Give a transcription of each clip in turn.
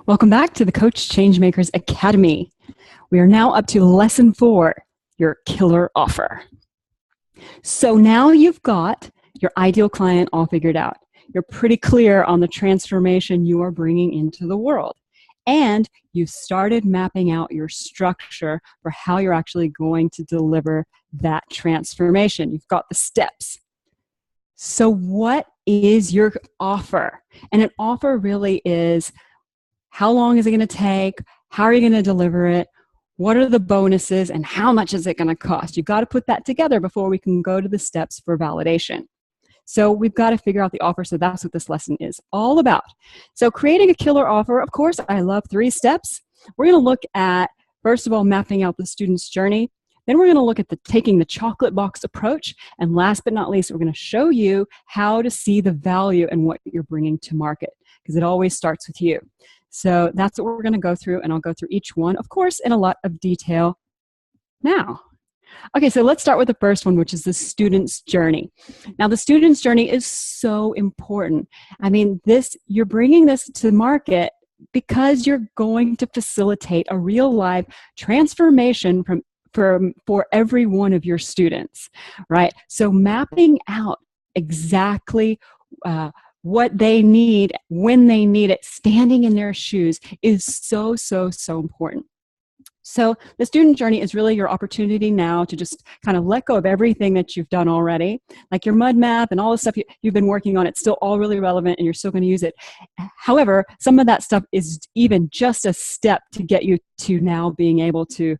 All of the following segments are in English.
Welcome back to the Coach Changemakers Academy. We are now up to lesson 4, your killer offer. So now you've got your ideal client all figured out. You're pretty clear on the transformation you are bringing into the world. And you've started mapping out your structure for how you're actually going to deliver that transformation. You've got the steps. So what is your offer? And an offer really is, how long is it going to take? How are you going to deliver it? What are the bonuses and how much is it going to cost? You've got to put that together before we can go to the steps for validation. So we've got to figure out the offer. So that's what this lesson is all about. So creating a killer offer, of course, I love 3 steps. We're going to look at, first of all, mapping out the student's journey. Then we're going to look at taking the chocolate box approach. And last but not least, we're going to show you how to see the value in what you're bringing to market, because it always starts with you. So that's what we're going to go through, and I'll go through each one, of course, in a lot of detail now. Okay, so let's start with the first one, which is the student's journey. Now, the student's journey is so important. I mean, you're bringing this to market because you're going to facilitate a real life transformation for every one of your students, right? So mapping out exactly what they need, when they need it, standing in their shoes is so important. So the student journey is really your opportunity now to just kind of let go of everything that you've done already, like your mud map and all the stuff you've been working on. It's still all really relevant and you're still going to use it. However, some of that stuff is even just a step to get you to now being able to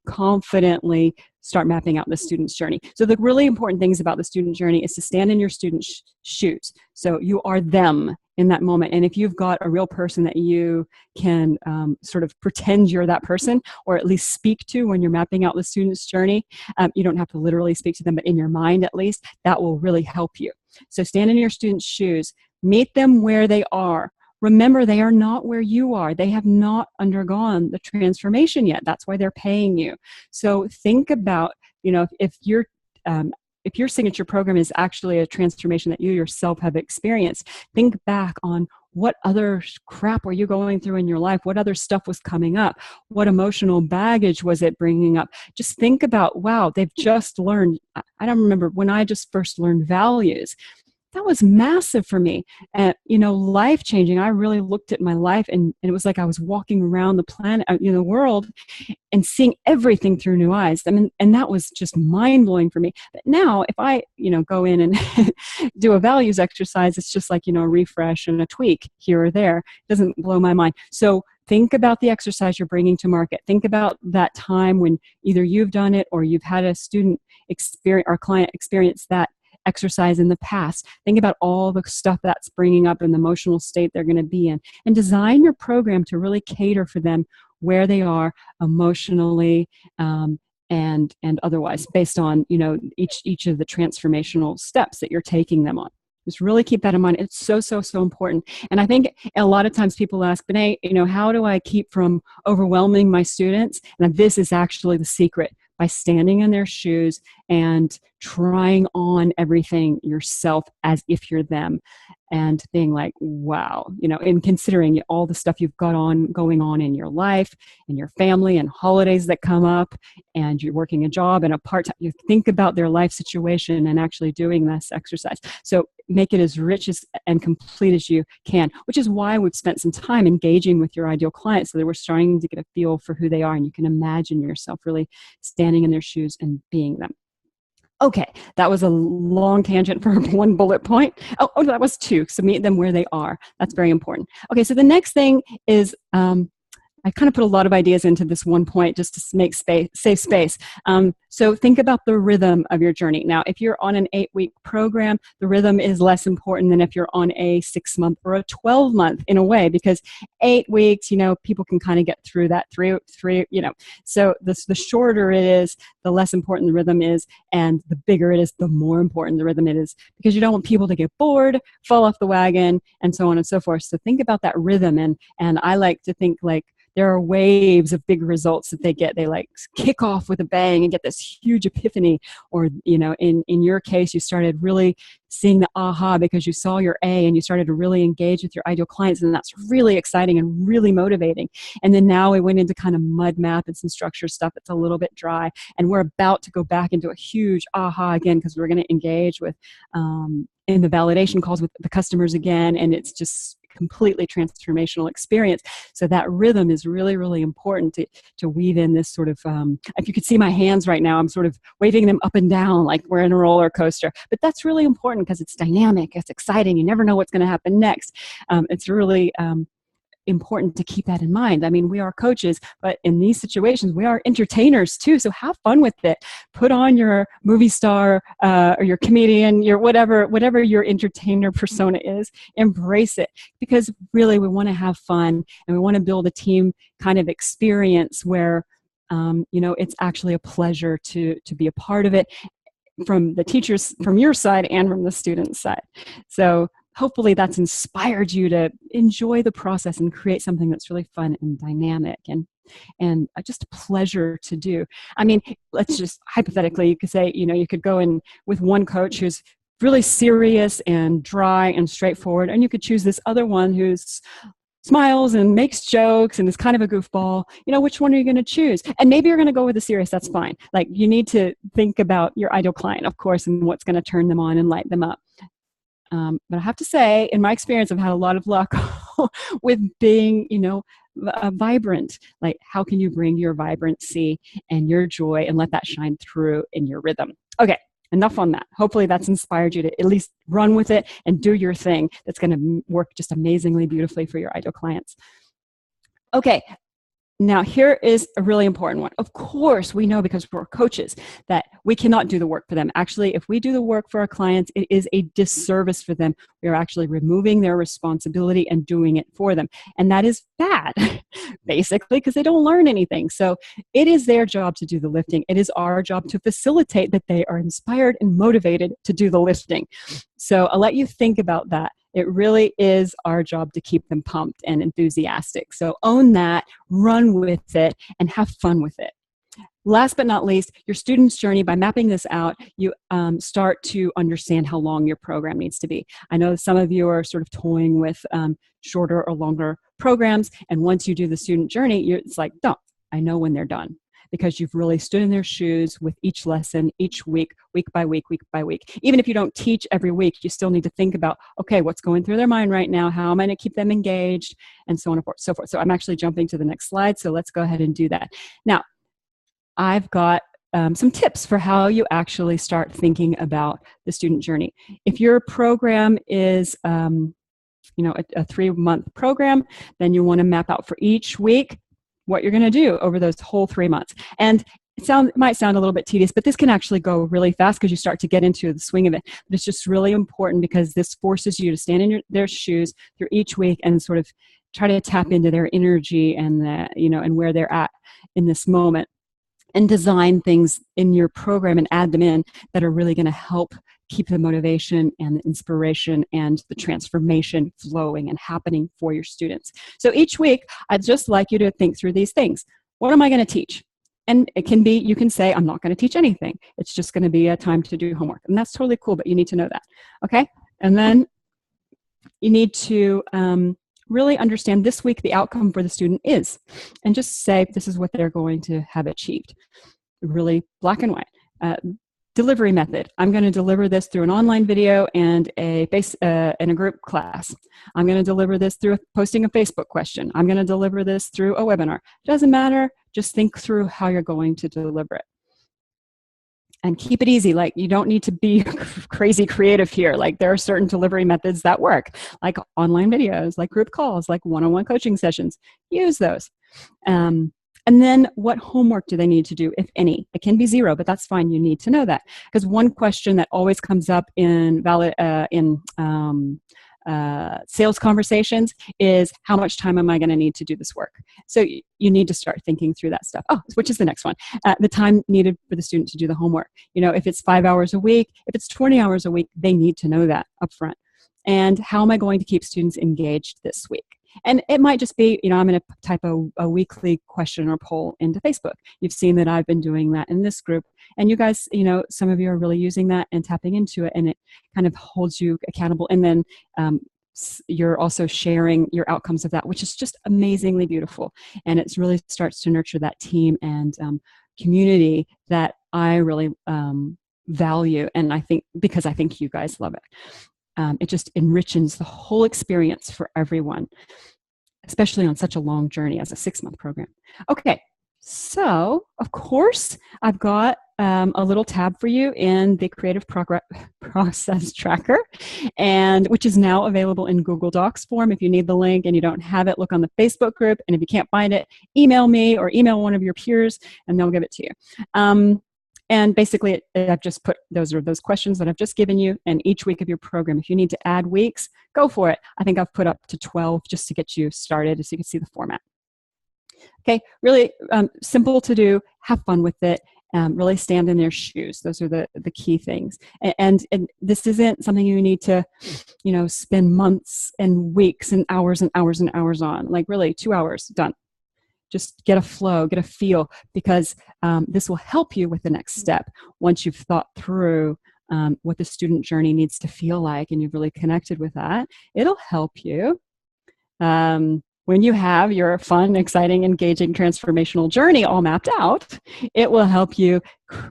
confidently start mapping out the student's journey. So the really important things about the student journey is to stand in your student's shoes. So you are them in that moment. And if you've got a real person that you can sort of pretend you're that person, or at least speak to when you're mapping out the student's journey, you don't have to literally speak to them, but in your mind at least, that will really help you. So stand in your student's shoes, meet them where they are. Remember, they are not where you are. They have not undergone the transformation yet. That's why they're paying you. So think about, if your signature program is actually a transformation that you yourself have experienced, think back on what other crap were you going through in your life? What other stuff was coming up? What emotional baggage was it bringing up? Just think about, wow, they've just learned. I don't remember when I just first learned values. That was massive for me. And, life-changing. I really looked at my life and it was like I was walking around the planet, the world, and seeing everything through new eyes. I mean, and that was just mind-blowing for me. But now, if I, go in and do a values exercise, it's just like, a refresh and a tweak here or there. It doesn't blow my mind. So think about the exercise you're bringing to market. Think about that time when either you've done it or you've had a student experience or client experience that exercise in the past. Think about all the stuff that's bringing up and the emotional state they're going to be in, and design your program to really cater for them where they are emotionally and otherwise, based on each of the transformational steps that you're taking them on. Just really keep that in mind. It's so important. And I think a lot of times people ask, Benet, how do I keep from overwhelming my students? And this is actually the secret. By standing in their shoes and trying on everything yourself as if you're them, and being like, wow, and considering all the stuff you've got going on in your life and your family and holidays that come up, and you're working a job and a part-time. You think about their life situation and actually doing this exercise. So make it as rich and complete as you can, which is why we've spent some time engaging with your ideal client, so that we're starting to get a feel for who they are, and you can imagine yourself really standing in their shoes and being them. Okay, that was a long tangent for one bullet point. Oh, that was 2. So meet them where they are. That's very important. Okay, so the next thing is I kind of put a lot of ideas into this one point just to make save space. So think about the rhythm of your journey. Now, if you're on an 8-week program, the rhythm is less important than if you're on a 6-month or a 12-month in a way, because 8 weeks, people can kind of get through that three, So the shorter it is, the less important the rhythm is, and the bigger it is, the more important the rhythm it is, because you don't want people to get bored, fall off the wagon, and so on and so forth. So think about that rhythm, and I like to think like there are waves of big results that they get. They like kick off with a bang and get this huge epiphany. Or, you know, in your case, you started really seeing the aha because you saw your A and you started to really engage with your ideal clients, and that's really exciting and really motivating. And then now we went into kind of mud map and some structure stuff that's a little bit dry, and we're about to go back into a huge aha again because we're going to engage with in the validation calls with the customers again, and it's just completely transformational experience. So that rhythm is really, really important to weave in this sort of, if you could see my hands right now, I'm sort of waving them up and down like we're in a roller coaster. But that's really important because it's dynamic, it's exciting, you never know what's going to happen next. It's really important to keep that in mind. I mean, we are coaches, but in these situations, we are entertainers too. So have fun with it. Put on your movie star or your comedian, your whatever your entertainer persona is. Embrace it, because really we want to have fun and we want to build a team kind of experience where you know, it's actually a pleasure to be a part of it, from the teachers, from your side, and from the student's side. So hopefully that's inspired you to enjoy the process and create something that's really fun and dynamic and just a pleasure to do. I mean, let's just hypothetically, you could say, you know, you could go in with one coach who's really serious and dry and straightforward, and you could choose this other one who's smiles and makes jokes and is kind of a goofball. You know, which one are you going to choose? And maybe you're going to go with the serious. That's fine. Like, you need to think about your ideal client, of course, and what's going to turn them on and light them up. But I have to say, in my experience, I've had a lot of luck with being, you know, vibrant. Like, how can you bring your vibrancy and your joy and let that shine through in your rhythm? Okay, enough on that. Hopefully that's inspired you to at least run with it and do your thing. That's going to work just amazingly beautifully for your ideal clients. Okay. Now, here is a really important one. Of course, we know, because we're coaches, that we cannot do the work for them. Actually, if we do the work for our clients, it is a disservice for them. We are actually removing their responsibility and doing it for them. And that is bad, basically, because they don't learn anything. So it is their job to do the lifting. It is our job to facilitate that they are inspired and motivated to do the lifting. So I'll let you think about that. It really is our job to keep them pumped and enthusiastic. So own that, run with it, and have fun with it. Last but not least, your student's journey. By mapping this out, you start to understand how long your program needs to be. I know some of you are sort of toying with shorter or longer programs, and once you do the student journey, it's like, no, I know when they're done, because you've really stood in their shoes with each lesson, each week, week by week, week by week. Even if you don't teach every week, you still need to think about, okay, what's going through their mind right now? How am I going to keep them engaged? And so on and so forth. So I'm actually jumping to the next slide. So let's go ahead and do that. Now, I've got some tips for how you actually start thinking about the student journey. If your program is you know, a 3-month program, then you want to map out for each week what you're going to do over those whole 3 months. And it might sound a little bit tedious, but this can actually go really fast because you start to get into the swing of it. But it's just really important because this forces you to stand in their shoes through each week and sort of try to tap into their energy and you know, and where they're at in this moment, and design things in your program and add them in that are really going to help keep the motivation and the inspiration and the transformation flowing and happening for your students. So each week, I'd just like you to think through these things. What am I going to teach? And it can be, you can say, I'm not going to teach anything. It's just going to be a time to do homework. And that's totally cool, but you need to know that. Okay? And then you need to really understand this week the outcome for the student is. And just say, this is what they're going to have achieved. Really black and white. Delivery method. I'm going to deliver this through an online video and a group class. I'm going to deliver this through posting a Facebook question. I'm going to deliver this through a webinar. Doesn't matter. Just think through how you're going to deliver it. And keep it easy. Like, you don't need to be crazy creative here. Like, there are certain delivery methods that work, like online videos, like group calls, like one-on-one coaching sessions. Use those. And then what homework do they need to do, if any? It can be 0, but that's fine. You need to know that. Because one question that always comes up in sales conversations is, how much time am I going to need to do this work? So you need to start thinking through that stuff. Oh, which is the next one. The time needed for the student to do the homework. You know, if it's 5 hours a week, if it's 20 hours a week, they need to know that up front. And how am I going to keep students engaged this week? And it might just be, I'm going to type a weekly question or poll into Facebook. You've seen that I've been doing that in this group. And you guys, some of you are really using that and tapping into it, and it kind of holds you accountable. And then you're also sharing your outcomes of that, which is just amazingly beautiful. And it really starts to nurture that team and community that I really value. And I think, because I think you guys love it. It just enriches the whole experience for everyone, especially on such a long journey as a 6-month program. Okay, so of course, I've got a little tab for you in the Creative Process Tracker, and which is now available in Google Docs form. If you need the link and you don't have it, look on the Facebook group. And if you can't find it, email me or email one of your peers, and they'll give it to you. And basically, I've just put those questions that I've just given you in each week of your program. If you need to add weeks, go for it. I think I've put up to 12 just to get you started, so you can see the format. Okay, really simple to do. Have fun with it. Really stand in their shoes. Those are the key things. And this isn't something you need to, spend months and weeks and hours on. Like really 2 hours, done. Just get a flow, get a feel, because this will help you with the next step. Once you've thought through what the student journey needs to feel like and you've really connected with that, it'll help you. When you have your fun, exciting, engaging, transformational journey all mapped out, it will help you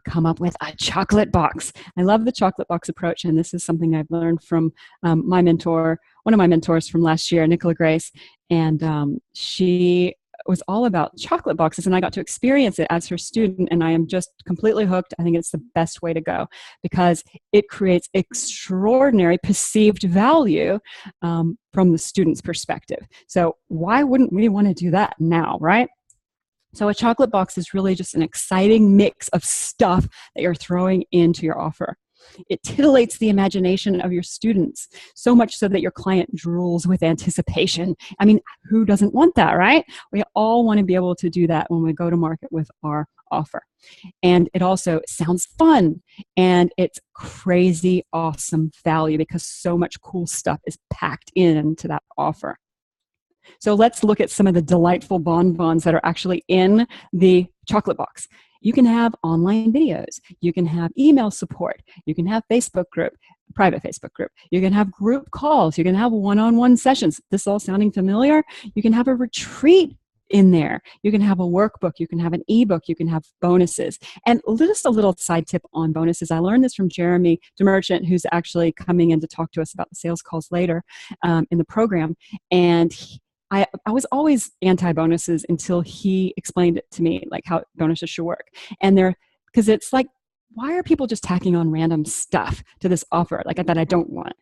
come up with a chocolate box. I love the chocolate box approach, and this is something I've learned from my mentor, one of my mentors from last year, Nicola Grace, and she was all about chocolate boxes, and I got to experience it as her student, and I am just completely hooked. I think it's the best way to go because it creates extraordinary perceived value from the student's perspective. So why wouldn't we want to do that now, right? So a chocolate box is really just an exciting mix of stuff that you're throwing into your offer. It titillates the imagination of your students, so much so that your client drools with anticipation. I mean, who doesn't want that, right? We all want to be able to do that when we go to market with our offer. And it also sounds fun, and it's crazy awesome value because so much cool stuff is packed into that offer. So let's look at some of the delightful bonbons that are actually in the chocolate box. You can have online videos. You can have email support. You can have Facebook group, private Facebook group. You can have group calls. You can have one-on-one sessions. This all sounding familiar? You can have a retreat in there. You can have a workbook. You can have an ebook. You can have bonuses. And just a little side tip on bonuses. I learned this from Jeremy DeMerchant, who's actually coming in to talk to us about the sales calls later in the program. And I was always anti-bonuses until he explained it to me, like how bonuses should work. And because it's like, why are people just tacking on random stuff to this offer like that I don't want?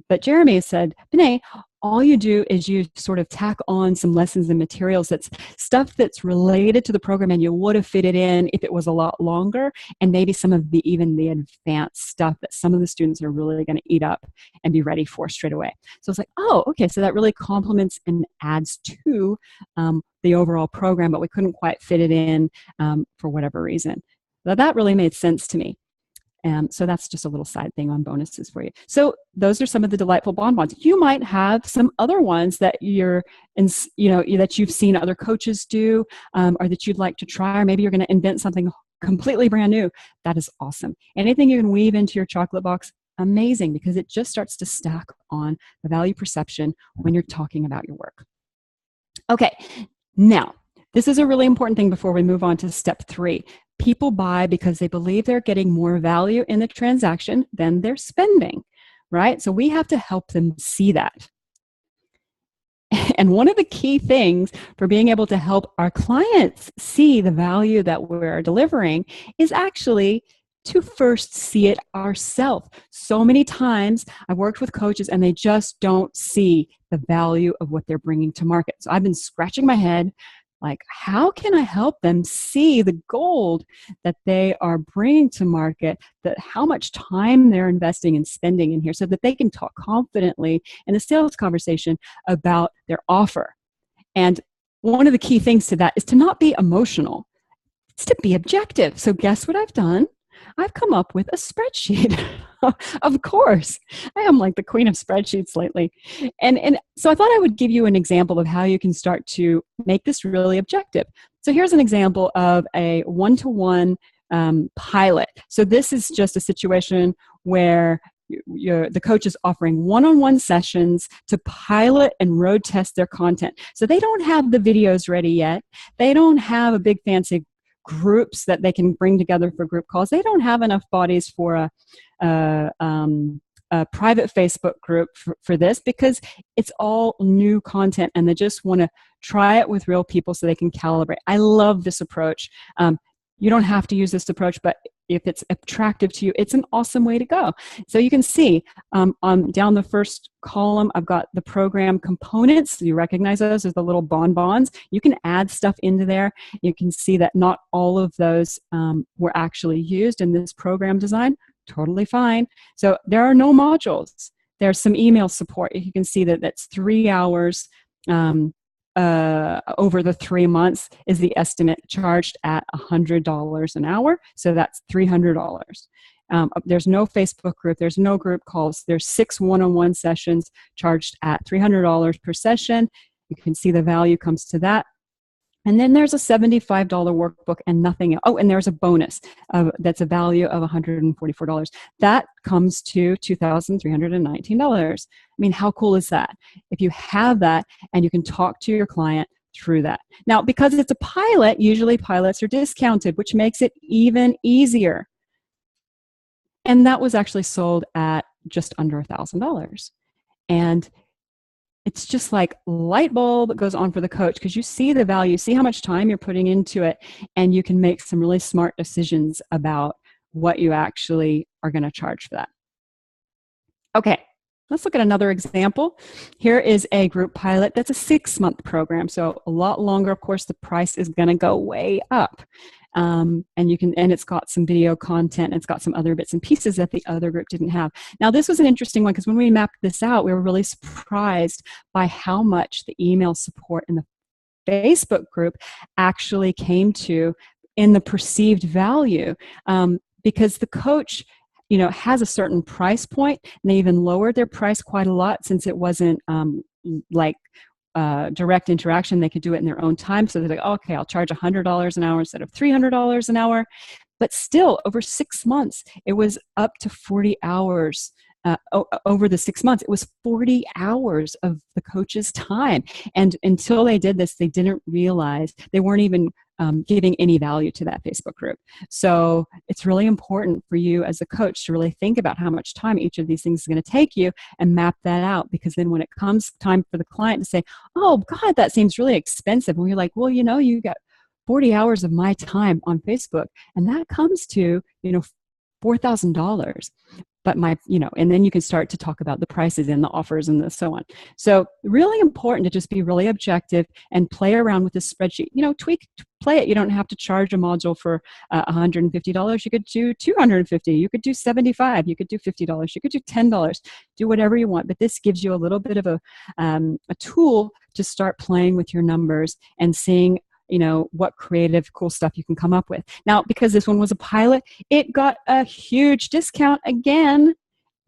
But Jeremy said, Benet, all you do is you sort of tack on some lessons and materials that's stuff that's related to the program, and you would have fitted in if it was a lot longer, and maybe some of even the advanced stuff that some of the students are really going to eat up and be ready for straight away. So it's like, oh, okay, so that really complements and adds to the overall program, but we couldn't quite fit it in for whatever reason. That really made sense to me. So that's just a little side thing on bonuses for you. So those are some of the delightful bonbons. You might have some other ones that that you've seen other coaches do, or that you'd like to try, or maybe you're going to invent something completely brand new. That is awesome. Anything you can weave into your chocolate box, amazing, because it just starts to stack on the value perception when you're talking about your work. Okay, now this is a really important thing before we move on to step 3. People buy because they believe they're getting more value in the transaction than they're spending, right? So we have to help them see that. And one of the key things for being able to help our clients see the value that we're delivering is actually to first see it ourselves. So many times I've worked with coaches and they just don't see the value of what they're bringing to market. So I've been scratching my head, like, how can I help them see the gold that they are bringing to market, that how much time they're investing and spending in here so that they can talk confidently in the sales conversation about their offer. And one of the key things to that is to not be emotional. It's to be objective. So guess what I've done? I've come up with a spreadsheet. Of course, I am like the queen of spreadsheets lately. And so I thought I would give you an example of how you can start to make this really objective. So here's an example of a one-to-one pilot. So this is just a situation where the coach is offering one-on-one sessions to pilot and road test their content. So they don't have the videos ready yet. They don't have a big fancy groups that they can bring together for group calls. They don't have enough bodies for a private Facebook group for this, because it's all new content and they just want to try it with real people so they can calibrate. I love this approach. You don't have to use this approach, but if it's attractive to you, it's an awesome way to go. So you can see down the first column, I've got the program components. You recognize those as the little bonbons. You can add stuff into there. You can see that not all of those were actually used in this program design. Totally fine. So there are no modules. There's some email support. You can see that that's 3 hours over the 3 months is the estimate, charged at $100 an hour. So that's $300. There's no Facebook group. There's no group calls. There's 6 one-on-one sessions charged at $300 per session. You can see the value comes to that. And then there's a $75 workbook and nothing else. Oh, and there's a bonus that's a value of $144. That comes to $2,319. I mean, how cool is that? If you have that and you can talk to your client through that. Now, because it's a pilot, usually pilots are discounted, which makes it even easier. And that was actually sold at just under $1,000. And it's just like light bulb goes on for the coach, because you see the value, see how much time you're putting into it, and you can make some really smart decisions about what you actually are going to charge for that. Okay, let's look at another example. Here is a group pilot that's a 6-month program, so a lot longer. Of course, the price is going to go way up. And it's got some video content, and it's got some other bits and pieces that the other group didn't have. Now, this was an interesting one, because when we mapped this out, we were really surprised by how much the email support in the Facebook group actually came to in the perceived value, because the coach, has a certain price point, and they even lowered their price quite a lot, since it wasn't direct interaction. They could do it in their own time. So they're like, oh, okay, I'll charge $100 an hour instead of $300 an hour. But still, over 6 months, it was up to 40 hours. Over the 6 months, it was 40 hours of the coach's time. And until they did this, they didn't realize they weren't even giving any value to that Facebook group. So it's really important for you as a coach to really think about how much time each of these things is going to take you and map that out, because then when it comes time for the client to say, oh, God, that seems really expensive. And you're like, well, you got 40 hours of my time on Facebook, and that comes to, $4,000. But and then you can start to talk about the prices and the offers and so on. So really important to just be really objective and play around with this spreadsheet. Play it. You don't have to charge a module for $150. You could do $250. You could do $75. You could do $50. You could do $10. Do whatever you want. But this gives you a little bit of a tool to start playing with your numbers and seeing what creative, cool stuff you can come up with. Now, because this one was a pilot, it got a huge discount again,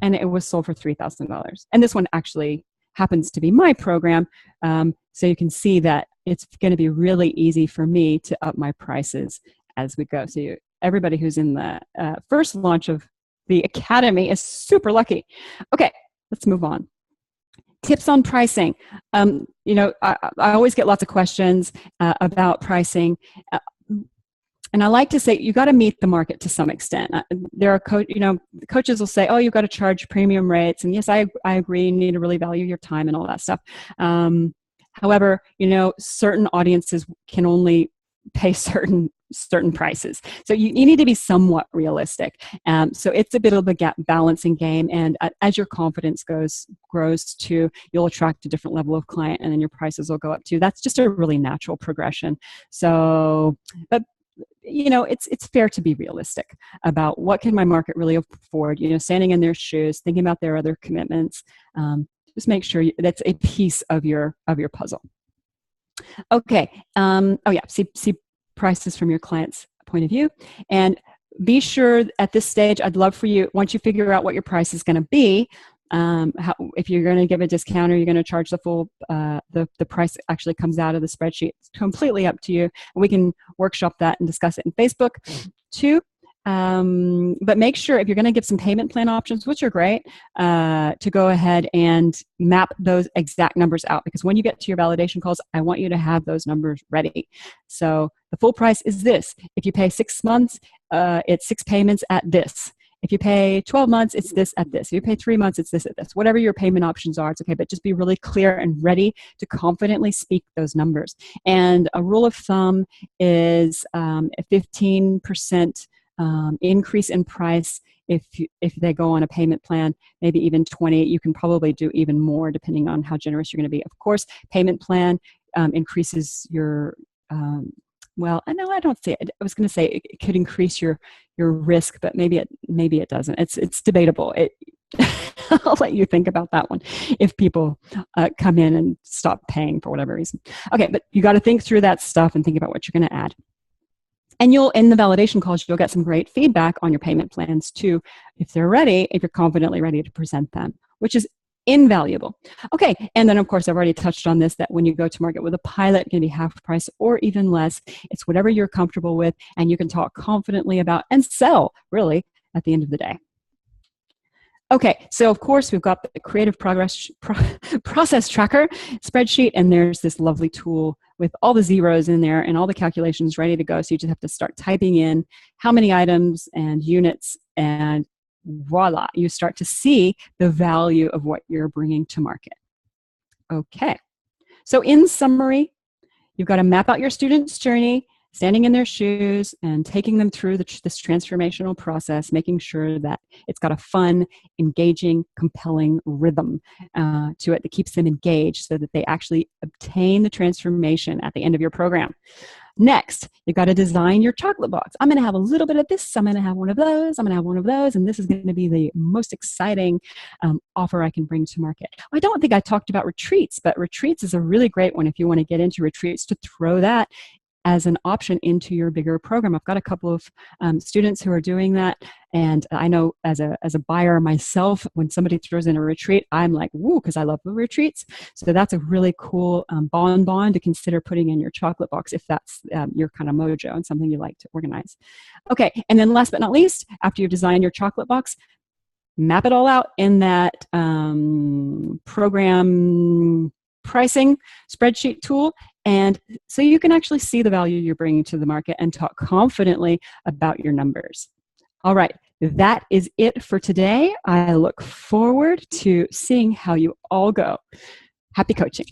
and it was sold for $3,000. And this one actually happens to be my program. So you can see that it's going to be really easy for me to up my prices as we go. So everybody who's in the first launch of the Academy is super lucky. Okay, let's move on. Tips on pricing. I always get lots of questions about pricing. And I like to say, you got to meet the market to some extent. There are coaches will say, oh, you've got to charge premium rates. And yes, I agree. You need to really value your time and all that stuff. However, certain audiences can only pay certain prices. So you need to be somewhat realistic. So it's a bit of a balancing game. And as your confidence grows too, you'll attract a different level of client, and then your prices will go up too. That's just a really natural progression. So, but it's fair to be realistic about what can my market really afford, standing in their shoes, thinking about their other commitments. Just make sure that's a piece of your puzzle. Okay. See prices from your client's point of view. And be sure at this stage, I'd love for you, once you figure out what your price is going to be, if you're going to give a discount or you're going to charge the full, the price actually comes out of the spreadsheet. It's completely up to you. We can workshop that and discuss it in Facebook too. But make sure if you're going to give some payment plan options, which are great, to go ahead and map those exact numbers out, because when you get to your validation calls, I want you to have those numbers ready. So the full price is this. If you pay 6 months, it's 6 payments at this. If you pay 12 months, it's this at this. If you pay 3 months, it's this at this. Whatever your payment options are, it's okay, but just be really clear and ready to confidently speak those numbers. And a rule of thumb is a 15% increase in price if they go on a payment plan, maybe even 20. You can probably do even more depending on how generous you're going to be. Of course, payment plan increases your well, no, I don't say it. I was going to say it could increase your risk, but maybe it doesn't. It's debatable. I'll let you think about that one if people come in and stop paying for whatever reason. Okay, but you got to think through that stuff and think about what you're going to add. And in the validation calls, you'll get some great feedback on your payment plans too, if they're ready, if you're confidently ready to present them, which is invaluable. Okay, and then of course, I've already touched on this, that when you go to market with a pilot, it can be half price or even less. It's whatever you're comfortable with and you can talk confidently about and sell, really, at the end of the day. Okay, so of course, we've got the Creative Process Tracker spreadsheet, and there's this lovely tool with all the zeros in there and all the calculations ready to go. So you just have to start typing in how many items and units, and voila, you start to see the value of what you're bringing to market. Okay, so in summary, you've got to map out your student's journey, standing in their shoes and taking them through this transformational process, making sure that it's got a fun, engaging, compelling rhythm to it that keeps them engaged so that they actually obtain the transformation at the end of your program. Next, you've got to design your chocolate box. I'm going to have a little bit of this. I'm going to have one of those. I'm going to have one of those. And this is going to be the most exciting offer I can bring to market. I don't think I talked about retreats, but retreats is a really great one if you want to get into retreats, to throw that as an option into your bigger program. I've got a couple of students who are doing that. And I know as a buyer myself, when somebody throws in a retreat, I'm like, woo, because I love the retreats. So that's a really cool bonbon to consider putting in your chocolate box if that's your kind of mojo and something you like to organize. Okay, and then last but not least, after you've designed your chocolate box, map it all out in that program pricing spreadsheet tool, and so you can actually see the value you're bringing to the market and talk confidently about your numbers. All right, that is it for today. I look forward to seeing how you all go. Happy coaching.